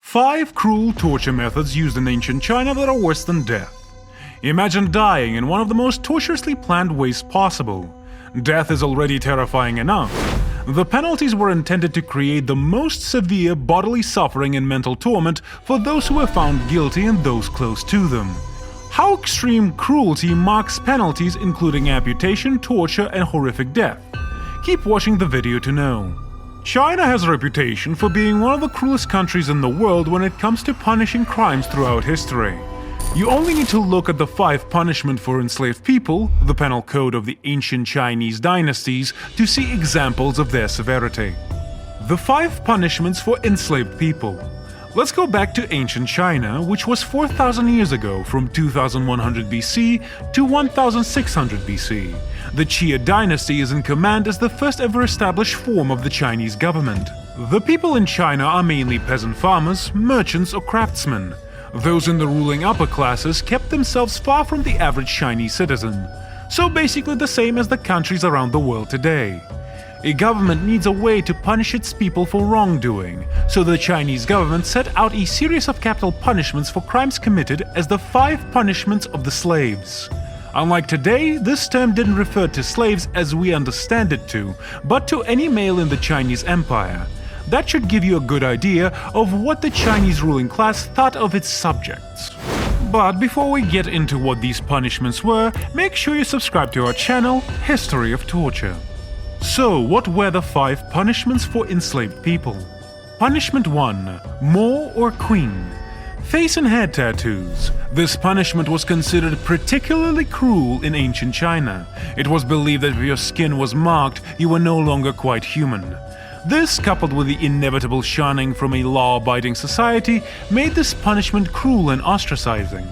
5 cruel torture methods used in ancient China that are worse than death. Imagine dying in one of the most torturously planned ways possible. Death is already terrifying enough. The penalties were intended to create the most severe bodily suffering and mental torment for those who were found guilty and those close to them. How extreme cruelty marks penalties including amputation, torture, and horrific death? Keep watching the video to know. China has a reputation for being one of the cruelest countries in the world when it comes to punishing crimes throughout history. You only need to look at the 5 punishments for enslaved people, the penal code of the ancient Chinese dynasties, to see examples of their severity. The 5 punishments for enslaved people. Let's go back to ancient China, which was 4,000 years ago, from 2100 BC to 1600 BC. The Qia dynasty is in command as the first ever established form of the Chinese government. The people in China are mainly peasant farmers, merchants, or craftsmen. Those in the ruling upper classes kept themselves far from the average Chinese citizen, so basically the same as the countries around the world today. A government needs a way to punish its people for wrongdoing, so the Chinese government set out a series of capital punishments for crimes committed as the 5 punishments of the slaves. Unlike today, this term didn't refer to slaves as we understand it to, but to any male in the Chinese Empire. That should give you a good idea of what the Chinese ruling class thought of its subjects. But before we get into what these punishments were, make sure you subscribe to our channel, History of Torture. So, what were the 5 punishments for enslaved people? Punishment 1. Mo or Queen. Face and head tattoos. This punishment was considered particularly cruel in ancient China. It was believed that if your skin was marked, you were no longer quite human. This, coupled with the inevitable shunning from a law-abiding society, made this punishment cruel and ostracizing.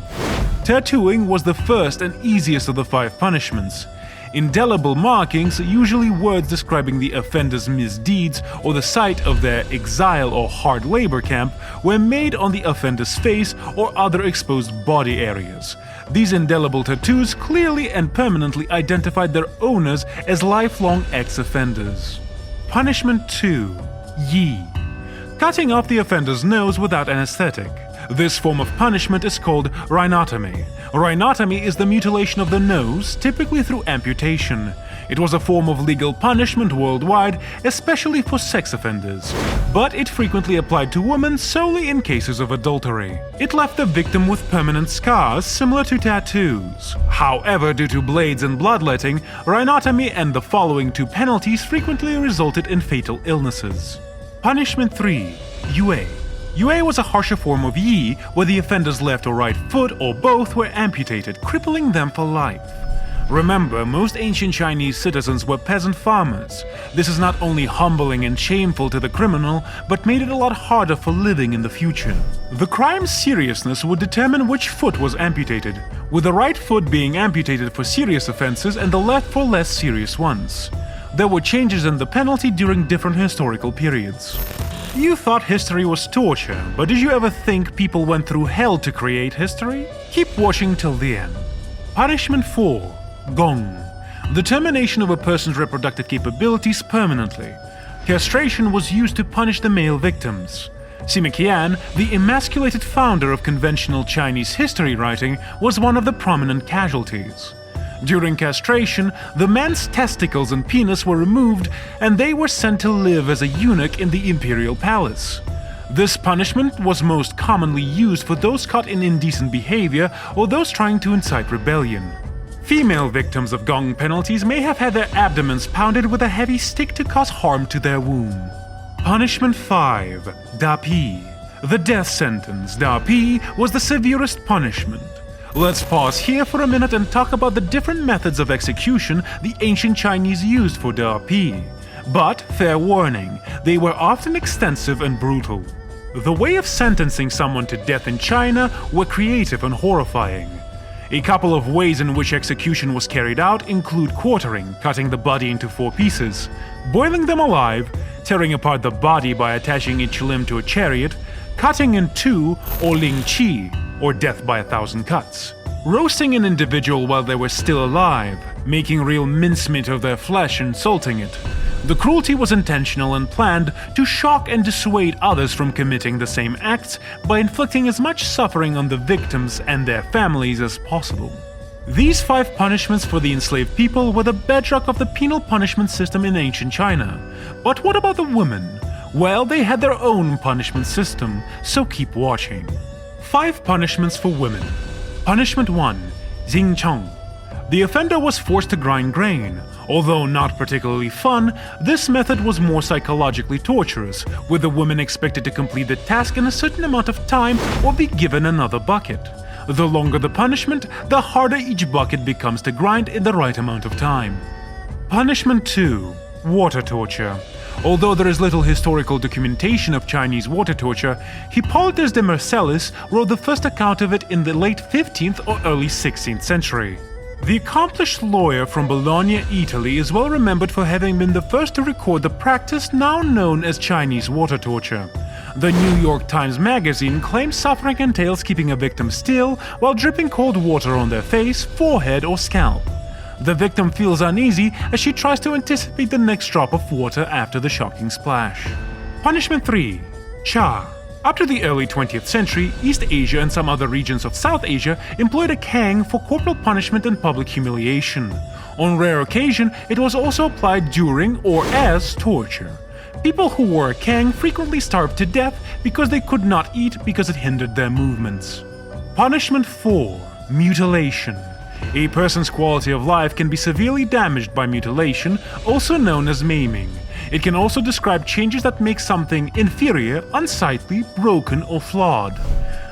Tattooing was the first and easiest of the 5 punishments. Indelible markings, usually words describing the offender's misdeeds or the site of their exile or hard labor camp, were made on the offender's face or other exposed body areas. These indelible tattoos clearly and permanently identified their owners as lifelong ex-offenders. Punishment 2. Yi. Cutting off the offender's nose without anesthetic. This form of punishment is called rhinotomy. Rhinotomy is the mutilation of the nose, typically through amputation. It was a form of legal punishment worldwide, especially for sex offenders. But it frequently applied to women solely in cases of adultery. It left the victim with permanent scars similar to tattoos. However, due to blades and bloodletting, rhinotomy and the following 2 penalties frequently resulted in fatal illnesses. Punishment 3. Yue. Yue was a harsher form of yi, where the offender's left or right foot or both were amputated, crippling them for life. Remember, most ancient Chinese citizens were peasant farmers. This is not only humbling and shameful to the criminal, but made it a lot harder for living in the future. The crime's seriousness would determine which foot was amputated, with the right foot being amputated for serious offenses and the left for less serious ones. There were changes in the penalty during different historical periods. You thought history was torture, but did you ever think people went through hell to create history? Keep watching till the end. Punishment 4. Gong. The termination of a person's reproductive capabilities permanently. Castration was used to punish the male victims. Sima Qian, the emasculated founder of conventional Chinese history writing, was one of the prominent casualties. During castration, the man's testicles and penis were removed and they were sent to live as a eunuch in the imperial palace. This punishment was most commonly used for those caught in indecent behavior or those trying to incite rebellion. Female victims of gong penalties may have had their abdomens pounded with a heavy stick to cause harm to their womb. Punishment 5. Da Pi. The death sentence, Da Pi, was the severest punishment. Let's pause here for a minute and talk about the different methods of execution the ancient Chinese used for Da Pi. But, fair warning, they were often extensive and brutal. The way of sentencing someone to death in China were creative and horrifying. A couple of ways in which execution was carried out include quartering, cutting the body into 4 pieces, boiling them alive, tearing apart the body by attaching each limb to a chariot, cutting in 2, or ling qi, or death by 1,000 cuts. Roasting an individual while they were still alive, making real mincemeat of their flesh and salting it. The cruelty was intentional and planned to shock and dissuade others from committing the same acts by inflicting as much suffering on the victims and their families as possible. These 5 punishments for the enslaved people were the bedrock of the penal punishment system in ancient China. But what about the women? Well, they had their own punishment system, so keep watching. 5 punishments for women. Punishment 1. Xingcheng. The offender was forced to grind grain. Although not particularly fun, this method was more psychologically torturous, with the woman expected to complete the task in a certain amount of time or be given another bucket. The longer the punishment, the harder each bucket becomes to grind in the right amount of time. Punishment 2. Water torture. Although there is little historical documentation of Chinese water torture, Hippolytus de Marcellis wrote the first account of it in the late 15th or early 16th century. The accomplished lawyer from Bologna, Italy, is well remembered for having been the first to record the practice now known as Chinese water torture. The New York Times Magazine claims suffering entails keeping a victim still while dripping cold water on their face, forehead, or scalp. The victim feels uneasy as she tries to anticipate the next drop of water after the shocking splash. Punishment 3. Cha. Up to the early 20th century, East Asia and some other regions of South Asia employed a kang for corporal punishment and public humiliation. On rare occasion, it was also applied during or as torture. People who wore a kang frequently starved to death because they could not eat because it hindered their movements. Punishment 4. Mutilation. A person's quality of life can be severely damaged by mutilation, also known as maiming. It can also describe changes that make something inferior, unsightly, broken, or flawed.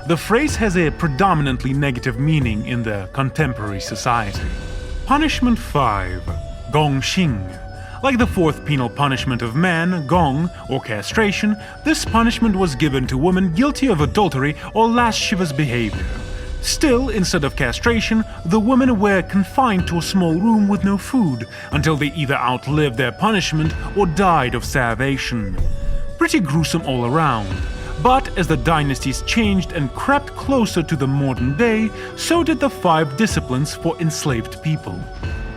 The phrase has a predominantly negative meaning in the contemporary society. Punishment 5. Gongxing. Like the 4th penal punishment of man, gong, or castration, this punishment was given to women guilty of adultery or lascivious behavior. Still, instead of castration, the women were confined to a small room with no food until they either outlived their punishment or died of starvation. Pretty gruesome all around. But as the dynasties changed and crept closer to the modern day, so did the 5 disciplines for enslaved people.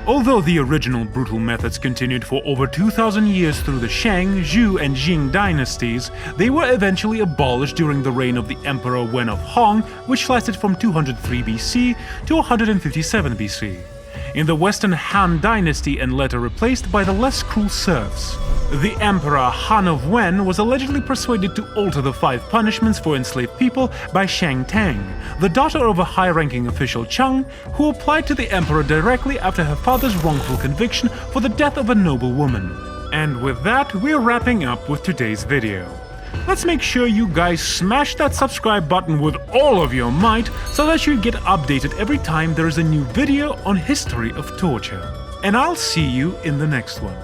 Although the original brutal methods continued for over 2,000 years through the Shang, Zhou, and Jing dynasties, they were eventually abolished during the reign of the Emperor Wen of Hong, which lasted from 203 BC to 157 BC. In the Western Han dynasty and later replaced by the less cruel serfs. The Emperor Han of Wen was allegedly persuaded to alter the 5 punishments for enslaved people by Shang Tang, the daughter of a high-ranking official Chang, who applied to the emperor directly after her father's wrongful conviction for the death of a noble woman. And with that, we're wrapping up with today's video. Let's make sure you guys smash that subscribe button with all of your might so that you get updated every time there is a new video on history of torture. And I'll see you in the next one.